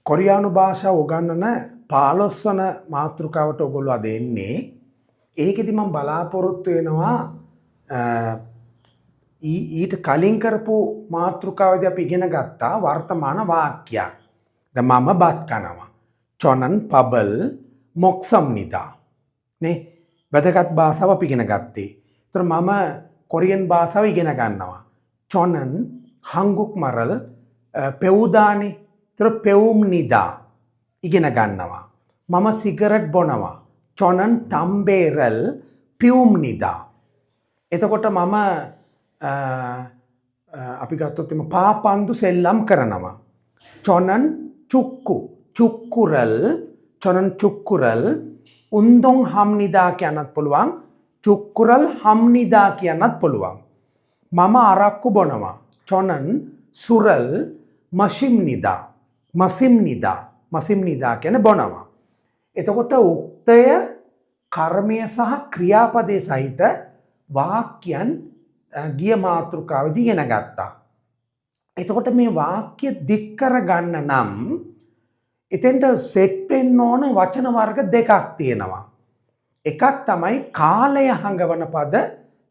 කොරියානු භාෂාව උගන්වන 15 වන මාතෘකාවට ඔයගොල්ලෝ අද එන්නේ. ඒකෙදි මම බලාපොරොත්තු වෙනවා ඊට කලින් කරපු මාතෘකාවේදී අපි ඉගෙන ගත්තා වර්තමාන වාක්‍යයක්. දැන් මම බත් කනවා. චොනන් පබල් මොක්සම්නිදා. නේ? වැදගත් භාෂාව අපි ඉගෙන ගත්තේ. ඒතර මම කොරියන් භාෂාව ඉගෙන ගන්නවා. චොනන් හංගුක් මරල් පෙවුදානේ. ඒතර පෙවුම් නිදා ඉගෙන ගන්නවා. මම සිගරට් බොනවා. චොනන් තම්බේරල් පියුම් නිදා. එතකොට මම අපි ගත්තොත් එම පාපන්දු සෙල්ලම් කරනවා. චොනන් චුක්කුරල් චොනන් චුක්කුරල් උන්දොන් හම්නිදා කියන්නත් පුළුවන්. චුක්කුරල් හම්නිදා කියන්නත් පුළුවන්. මම අරක්කු බොනවා. චොනන් සුරල් මසිම්නිදා මසිම්නිදා කියන බොනවා. එතකොට උක්තය කර්මය සහ ක්‍රියාපදයේ සහිත වාක්‍යයන් ගිය මාතෘකාවේදී ඉගෙන ගත්තා. එතකොට මේ වාක්‍ය දික් කරගන්න නම් එතෙන්ට සෙට් වෙන්න ඕන වචන වර්ග දෙකක් තියෙනවා. එකක් තමයි කාලය හඟවන පද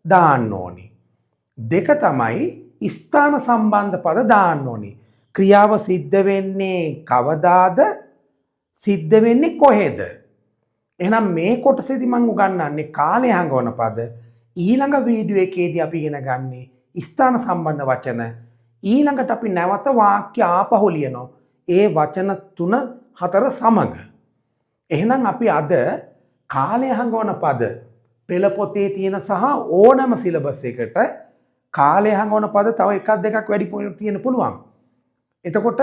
දාන්න ඕනි. දෙක තමයි ස්ථාන සම්බන්ධ පද දාන්න ඕනි. ක්‍රියාව සිද්ධ වෙන්නේ කවදාද? සිද්ධ වෙන්නේ කොහෙද? එහෙනම් මේ කොටසේදී මම උගන්වන්නේ කාලය හඟවන පද. ඊළඟ වීඩියෝ එකේදී අපි ඉගෙන ගන්නේ ස්ථාන සම්බන්ධ වචන. ඊළඟට අපි නැවත වාක්‍ය ආපහු ලියනවා. ඒ වචන 3-4 සමග. එහෙනම් අපි අද කාලය හඟවන පද පෙළ පොතේ තියෙන සහ ඕනම සිලබස් එකට කාලය හඟවන පද තව එකක් දෙකක් වැඩි තියෙන පුළුවන්. එතකොට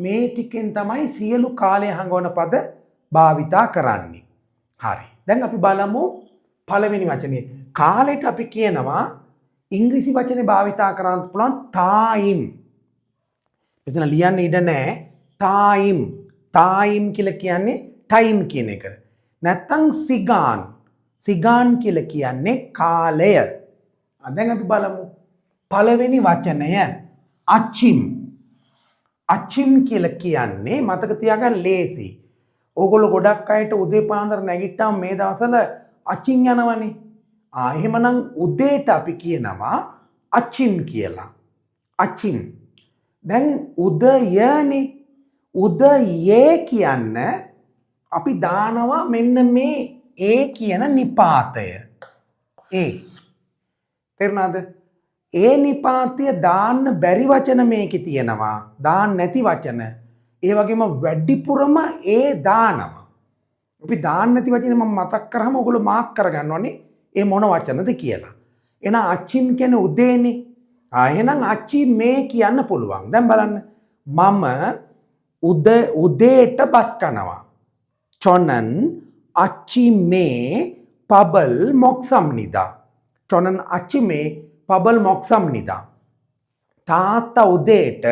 මේ ටිකෙන් තමයි සියලු කාලය හඟවන පද භාවිතා කරන්නේ. හරි. දැන් අපි බලමු පළවෙනි වචනේ. කාලයට අපි කියනවා ඉංග්‍රීසි වචනේ භාවිතා කරන්න පුළුවන් time. එතන ලියන්න ඉඩ නැහැ. time කියලා කියන්නේ time කියන එක. නැත්තම් සිගාන් කියලා කියන්නේ කාලය. දැන් අපි බලමු පළවෙනි වචනය අචිම් කියලා කියන්නේ මතක තියාගන්න ලේසි. ඕගොල්ලෝ ගොඩක් අයට උදේ පාන්දර නැගිට්ටාම මේ දවස්වල අචින් යනවනේ. එහෙමනම් උදේට අපි කියනවා අචිම් කියලා. අචිම්. දැන් උදයනේ. උදයේ කියන්න අපි දානවා මෙන්න මේ ඒ කියන නිපාතය. ඒ. තේරුණාද? ඒ නිපාතය දාන්න බැරි වචන මේකේ තියෙනවා. දාන්න නැති වචන. ඒ වගේම වැඩිපුරම ඒ දානවා. අපි දාන්න නැති වචන මම මතක් කරාම ඔයගොල්ලෝ මාක් කරගන්න ඕනේ ඒ මොන වචනද කියලා. එහෙනම් අචිම් කියන්නේ උදේනේ. එහෙනම් අචි මේ කියන්න පුළුවන්. දැන් බලන්න. මම උදේට බත් කනවා. චොනන් අචි මේ පබල් මොක්සම්නිදා. චොනන් අචි මේ පබල් මොක්සම්නිදා. තාත්තා උදේට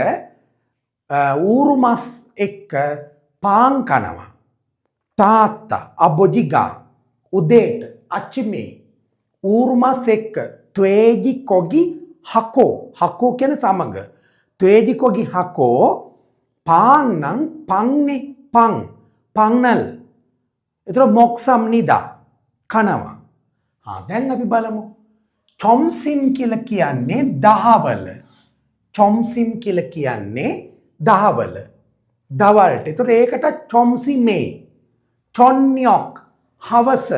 ඌරු මස් එක්ක පාන් කනවා. තාත්තා අබොජිගා උදේට අච්චිමේ ඌරු මස් එක්ක ත්වේජි කොගි හකෝ කියන සමග ත්වේජි කොගි හකෝ පාන් නම් පන්නේ පන්නල්. ඒතර මොක්සම්නිදා කනවා. දැන් අපි බලමු චොම්සිම් කියලා කියන්නේ දහවල. චොම්සිම් කියලා කියන්නේ දහවල. දවල්ට. ඒතර ඒකට චොම්සිමේ. චොන්යොක් හවස.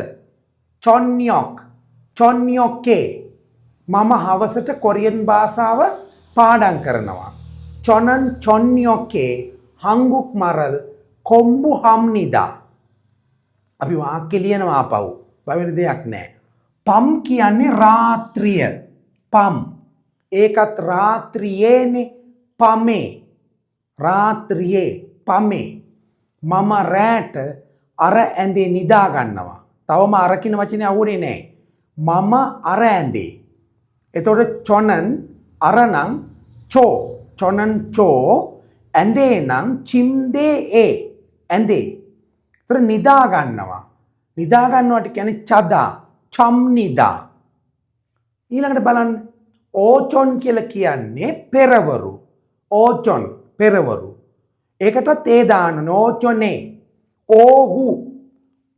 චොන්යොකේ. මම හවසට කොරියන් භාෂාව පාඩම් කරනවා. චොනන් චොන්යොකේ හංගුක් මරල් කොම්බු හම්නිදා. අපි වාක්‍ය ලියනවා ආපහු. වෙන දෙයක් නැහැ. පම් කියන්නේ රාත්‍රිය. පම්. ඒකත් රාත්‍රියේනේ. පමේ. රාත්‍රියේ පමේ. මම රැට අර ඇඳේ නිදා ගන්නවා. තවම අර කියන වචනේ අහුනේ නැහැ. මම අර ඇඳේ. එතකොට චොනන් අර නම් චෝ. චොනන් චෝ ඇඳේ නම් චිම්දේ ඒ. ඇඳේ. ඒතර නිදා ගන්නවා. නිදා ගන්නවට කියන්නේ චදා. චම්නිදා. ඊළඟට බලන්න. ඕචොන් කියලා කියන්නේ පෙරවරු. ඕචොන් පෙරවරු. ඒකටත් ඒ දාන්න නෝචොනේ. ඕහු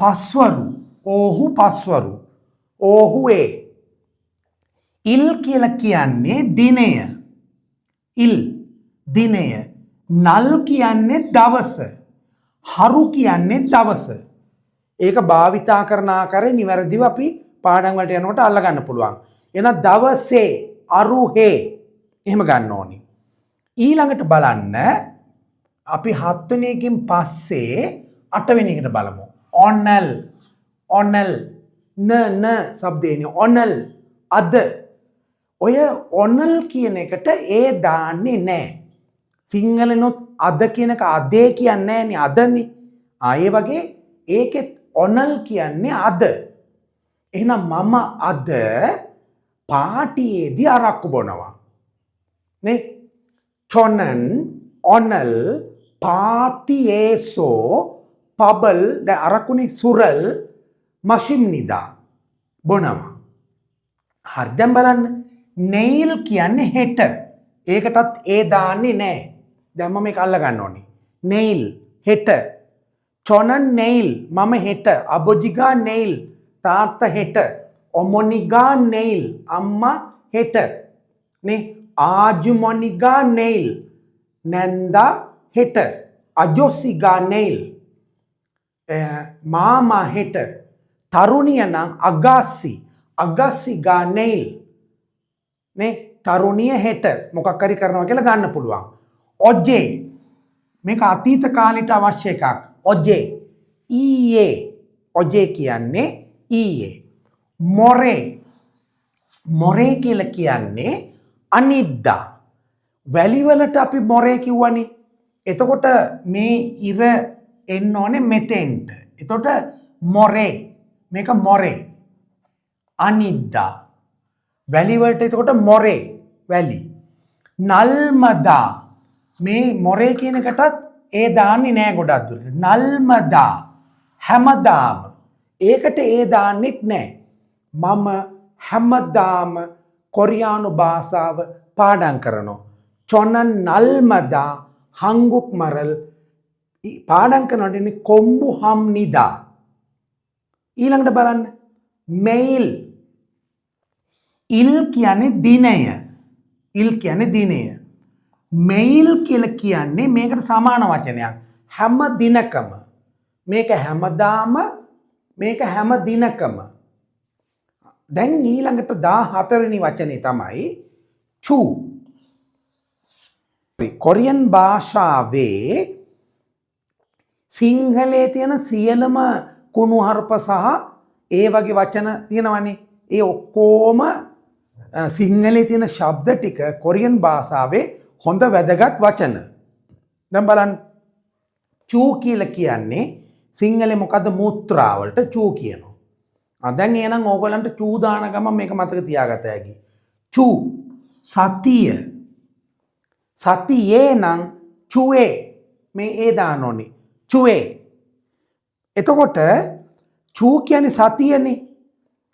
පස්වරු. ඕහු පස්වරු. ඕහුවේ. ඉල් කියලා කියන්නේ දිනය. ඉල් දිනය. නල් කියන්නේ දවස. හරු කියන්නේ දවස. ඒක භාවිතා කරන ආකාරය නිවැරදිව අපි පාඩම් වලට යනකොට අල්ල ගන්න පුළුවන්. එහෙනම් දවසේ අරුහේ එහෙම ගන්න ඕනි. ඊළඟට බලන්න අපි 7 වෙනි එකකින් පස්සේ 8 වෙනි එකට බලමු. ඔනල් ඔනල් න શબ્දේනේ ඔනල් අද. ඔය ඔනල් කියන එකට ඒ දාන්නේ නැහැ. සිංහලෙනොත් අද කියනක අදේ කියන්නේ නැහනේ අදනේ. ආයේ වගේ ඒකෙත් ඔනල් කියන්නේ අද. එහෙනම් මම අද පාටියේදී අරක්කු බොනවා. නේ? චොනන් ඔනල් පාතියේසෝ පබල් දැන් අරක්කුනේ සුරල් මෂිම්නිදා බොනවා. හරි දැන් බලන්න නෙයිල් කියන්නේ හෙට. ඒකටත් ඒ දාන්නේ නැහැ. දැන් මම මේක අල්ල ගන්න ඕනේ. නෙයිල් හෙට. චොනන් නෙයිල් මම හෙට. අබොජිගා නෙයිල් තාත්තා හෙට. ඔමොනිගා නෙයිල් අම්මා හෙට. නේ ආජුමොනිගා නෙයිල් නැන්දා හෙට. අජොසිගා නෙයිල් මාමා හෙට. තරුණිය නම් අගාසි අගාසිගා නෙයිල් නේ තරුණිය හෙට මොකක් හරි කරනවා කියලා ගන්න පුළුවන්. ඔජේ මේක අතීත කාලයට අවශ්‍ය එකක්. ඔජේ ඊයේ ඔජේ කියන්නේ ඊයේ. මොරේ මොරේ කියලා කියන්නේ අනිද්දා. වැලිවලට අපි මොරේ කිව්වනේ. එතකොට මේ ඉර එන්න ඕනේ මෙතෙන්ට. එතකොට මොරේ මේක මොරේ අනිද්දා. වැලිවලට එතකොට මොරේ වැලි. නල්මදා මේ මොරේ කියන එකටත් ඒ දාන්නේ නෑ ගොඩක් දුරට. නල්මදා හැමදාම ඒකට ඒ දාන්නෙත් නෑ. මම හැමදාම කොරියානු භාෂාව පාඩම් කරනවා. චොනන් නල්මදා හංගුක් මරල් පාඩම් කරනකොට කොම්බු හම් නිදා. ඊළඟට බලන්න මෙයිල් ඉල් කියන්නේ දිනය. ඉල් කියන්නේ දිනය. මෙයිල් කියලා කියන්නේ මේකට සමාන වචනයක්. හැම දිනකම. මේක හැමදාම මේක හැම දිනකම. දැන් ඊළඟට 14 වෙනි වචනේ තමයි චූ. කොරියන් භාෂාවේ සිංහලයේ තියෙන සියලුම කුණුහරුප සහ ඒ වගේ වචන තියෙනවනේ. ඒ ඔක්කොම සිංහලයේ තියෙන ශබ්ද ටික කොරියන් භාෂාවේ හොඳ වැදගත් වචන. දැන් බලන්න චූ කියලා කියන්නේ සිංහලේ මොකද්ද මුත්‍රා වලට චූ කියනවා. දැන් එහෙනම් ඕගොල්ලන්ට චූ දාන ගමන් මේක මතක තියාගත හැකි. චූ සතිය. සතියේ නම් චුවේ මේ ඒ දාන්න ඕනේ. චුවේ. එතකොට චූ කියන්නේ සතියනේ.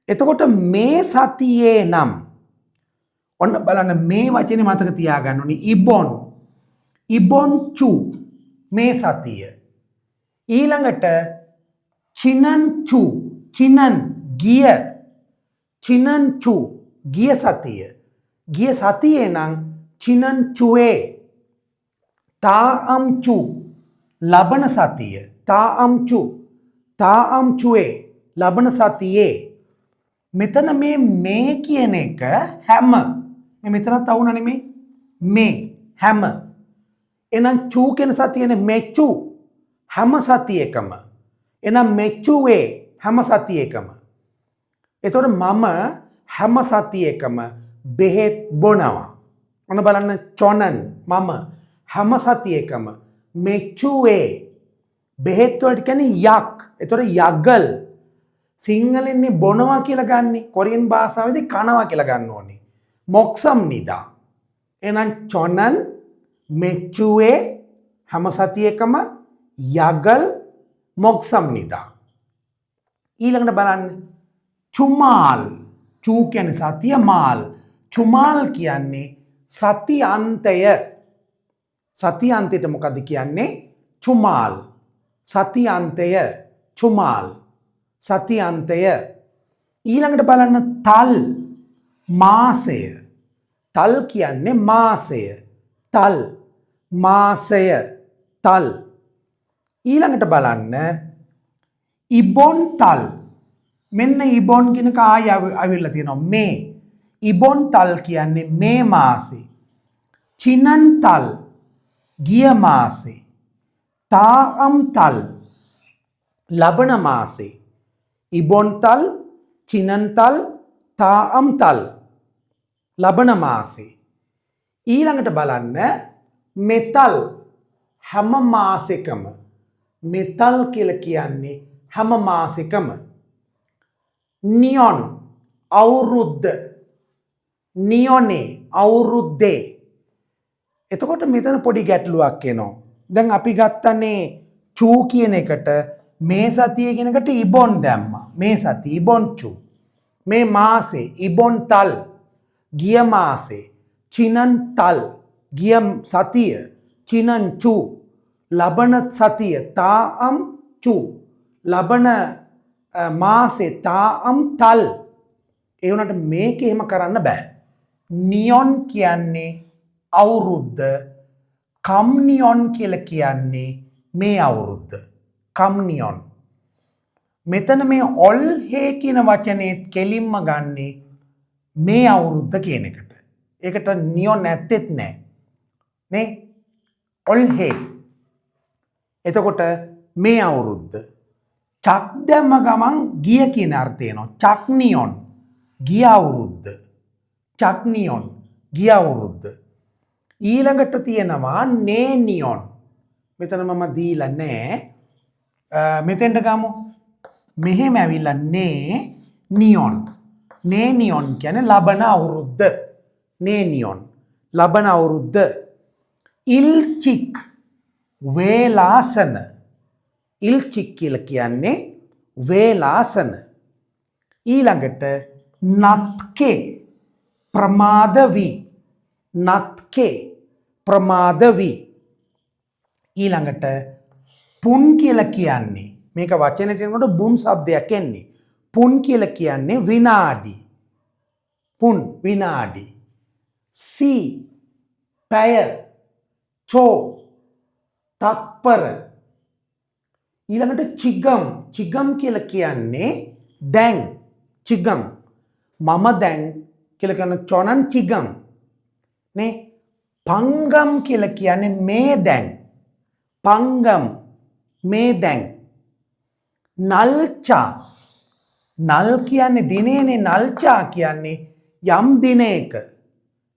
එතකොට මේ සතියේ නම් ඔන්න බලන්න මේ වචනේ මතක තියාගන්න ඕනේ. ඉබොන් ඉබොන් චූ මේ සතිය. ඊළඟට චිනන් චූ චිනන් ගිය චිනන් චූ ගිය සතිය. ගිය සතියේ නම් චිනන් චුවේ. තාම් චූ ලබන සතිය. තාම් චූ තාම් චුවේ ලබන සතියේ. මෙතන මේ කියන එක හැම මේ මෙතන තවුන නෙමෙයි මේ හැම. එහෙනම් චූ කියන සතියනේ මෙචු හැම සතියකම. එහෙනම් මෙචුවේ හැම සතියකම. එතකොට මම හැම සතියකම බෙහෙත් බොනවා. ඔන්න බලන්න චොනන් මම හැම සතියකම මෙචුවේ බෙහෙත් වලට කියන්නේ යක්. එතකොට යගල් සිංහලෙන්නේ බොනවා කියලා ගන්නෙ. කොරියන් භාෂාවේදී කනවා කියලා ගන්න ඕනේ. මොක්සම් නිදා. එහෙනම් චොනන් මෙචුවේ හැම සතියකම යගල් මොක්සම් නිදා. ඊළඟට බලන්න චුමාල්. චූ කියන්නේ සතිය මාල්. චුමාල් කියන්නේ සති අන්තය. සතියාන්තයට මොකද්ද කියන්නේ? චුමාල්. සතියාන්තය චුමාල්. සතියාන්තය. ඊළඟට බලන්න තල් මාසය. තල් කියන්නේ මාසය. තල් මාසය තල්. ඊළඟට බලන්න ඉබොන් තල්. මෙන්න ඉබොන් කියන කාය අවිල්ල තියෙනවා මේ. ඉබොන් තල් කියන්නේ මේ මාසේ. චිනන් තල් ගිය මාසේ. තාම් තල් ලබන මාසේ. ඉබොන් තල් චිනන් තල් තාම් තල් ලබන මාසේ. ඊළඟට බලන්න මෙතල් හැම මාසෙකම. මෙතල් කියලා කියන්නේ හැම මාසෙකම. නියොන් අවුරුද්ද. නියොනේ අවුරුද්දේ. එතකොට මෙතන පොඩි ගැටලුවක් එනවා. දැන් අපි ගත්තනේ චූ කියන එකට මේ සතිය කියන එකට ඉබොන් දැම්මා. මේ සතිය ඉබොන් චූ. මේ මාසේ ඉබොන් තල්. ගිය මාසේ චිනන් තල්. ගිය සතිය චිනන් චූ. ලබන සතිය තාම් චූ. ලබන මාසේ තාම් තල්. ඒ වුණාට මේක එහෙම කරන්න බෑ. නියොන් කියන්නේ අවුරුද්ද. කම්නියොන් කියලා කියන්නේ මේ අවුරුද්ද. කම්නියොන්. මෙතන මේ ඔල් හේ කියන වචනේ කෙලින්ම ගන්නේ මේ අවුරුද්ද කියන එකට. ඒකට නියොන් නැත්තේත් නෑ. නේ? ඔල් හේ. එතකොට මේ අවුරුද්ද. චක් දැම්ම ගමන් ගිය කියන අර්ථය එනවා. චක්නියොන් ගිය අවුරුද්ද. චක්නියොන් ගිය අවුරුද්ද. ඊළඟට තියෙනවා නේනියොන්. මෙතන මම දීලා නෑ. මෙතෙන්ට ගමු. මෙහෙම ඇවිල්ලා නියොන්. නේනියොන් කියන්නේ ලබන අවුරුද්ද. නේනියොන් ලබන අවුරුද්ද. ඉල්චික් වේලාසන. ඉල්චික් කියලා කියන්නේ වේලාසන. ඊළඟට නත්කේ ප්‍රමාදවි. නත්කේ ප්‍රමාදවි. ඊළඟට පුන් කියලා කියන්නේ මේක වචනෙට එනකොට බුන් શબ્දයක් එන්නේ. පුන් කියලා කියන්නේ විනාඩි. පුන් විනාඩි. සී පැය. චෝ තත්පර. ඊළඟට චිගම්. චිගම් කියලා කියන්නේ දැන්. චිගම් මම දැන් කියලා කියන චොනන් චිගම් නේ. පංගම් කියලා කියන්නේ මේ දැන්. පංගම් මේ දැන්. නල්චා. නල් කියන්නේ දිනේනේ. නල්චා කියන්නේ යම් දිනයක.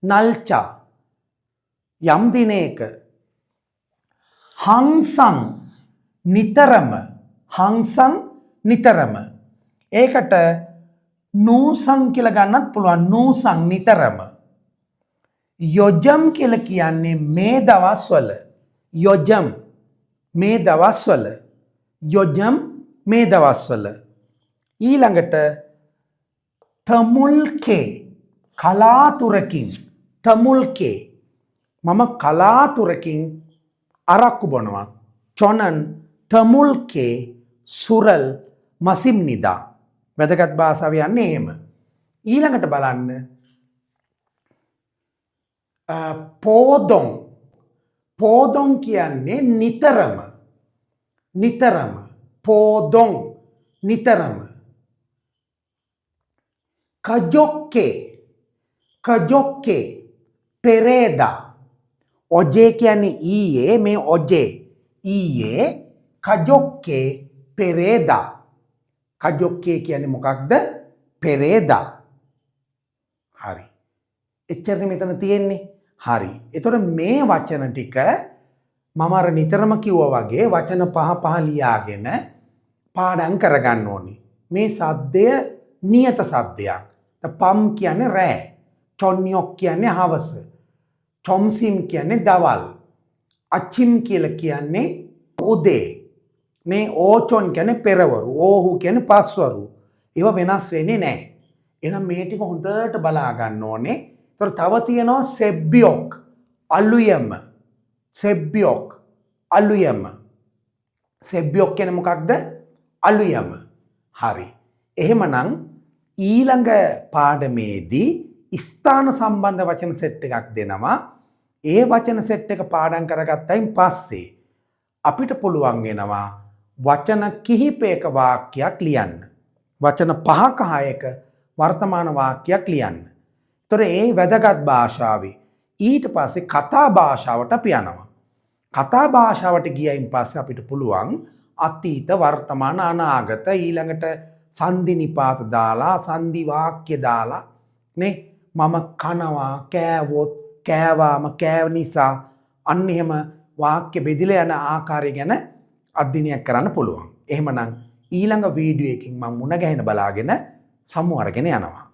නල්චා යම් දිනයක. හංසං නිතරම. හංසං නිතරම. ඒකට නූසං කියලා ගන්නත් පුළුවන්. නූසං නිතරම. යොජම් කියලා කියන්නේ මේ දවස්වල. යොජම් මේ දවස්වල. යොජම් මේ දවස්වල. ඊළඟට තමුල්කේ කලාතුරකින්. තමුල්කේ මම කලාතුරකින් අරක්කු බොනවා. චොනන් තමුල්කේ සුරල් මසිම් නිදා. වැදගත් භාෂාව යන්නේ එහෙම. ඊළඟට බලන්න පෝදොන්. පෝදොන් කියන්නේ නිතරම. නිතරම. පෝදොන් නිතරම. කජොක්කේ. කජොක්කේ පෙරේදා. ඔජේ කියන්නේ ඊයේ. මේ ඔජේ ඊයේ. කජොක්කේ පෙරේදා. කජොක්කේ කියන්නේ මොකක්ද? පෙරේදා. හරි. එච්චරනේ මෙතන තියෙන්නේ. හරි. එතකොට මේ වචන ටික මම අර නිතරම කිව්වා වගේ වචන පහ පහ ලියාගෙන පාඩම් කරගන්න ඕනේ. මේ සද්දය නියත සද්දයක්. පම් කියන්නේ රෑ. චොන්යොක් කියන්නේ හවස. චොම්සිම් කියන්නේ දවල්. අචිම් කියලා කියන්නේ උදේ. මේ ඕචොන් කියන්නේ පෙරවරු. ඕහු කියන්නේ පස්වරු. ඒවා වෙනස් වෙන්නේ නැහැ. එහෙනම් මේ ටික හොඳට බලා ගන්න ඕනේ. ඒතර තව තියෙනවා සෙබ්බියොක්. අලුයම. සෙබ්බියොක් අලුයම. සෙබ්බියොක් කියන්නේ මොකක්ද? අලුයම. හරි. එහෙමනම් ඊළඟ පාඩමේදී ස්ථාන සම්බන්ධ වචන සෙට් එකක් දෙනවා. ඒ වචන සෙට් එක පාඩම් කරගත්තයින් පස්සේ අපිට පුළුවන් වෙනවා වචන කිහිපයක වාක්‍යයක් ලියන්න. වචන 5ක 6ක වර්තමාන වාක්‍යයක් ලියන්න. ඒතර ඒ වැදගත් භාෂාවේ ඊට පස්සේ කතා භාෂාවට අපි යනවා. කතා භාෂාවට ගියයින් පස්සේ අපිට පුළුවන් අතීත වර්තමාන අනාගත ඊළඟට සංදි නිපාත දාලා සංදි වාක්‍ය දාලා නේ මම කනවා කෑවොත් කෑවාම කෑව නිසා අන්න එහෙම වාක්‍ය බෙදිලා යන ආකාරය ගැන අධ්‍යයනය කරන්න පුළුවන්. එහෙමනම් ඊළඟ වීඩියෝ එකකින් මම මුණ ගැහෙන බලාගෙන සමු අරගෙන යනවා.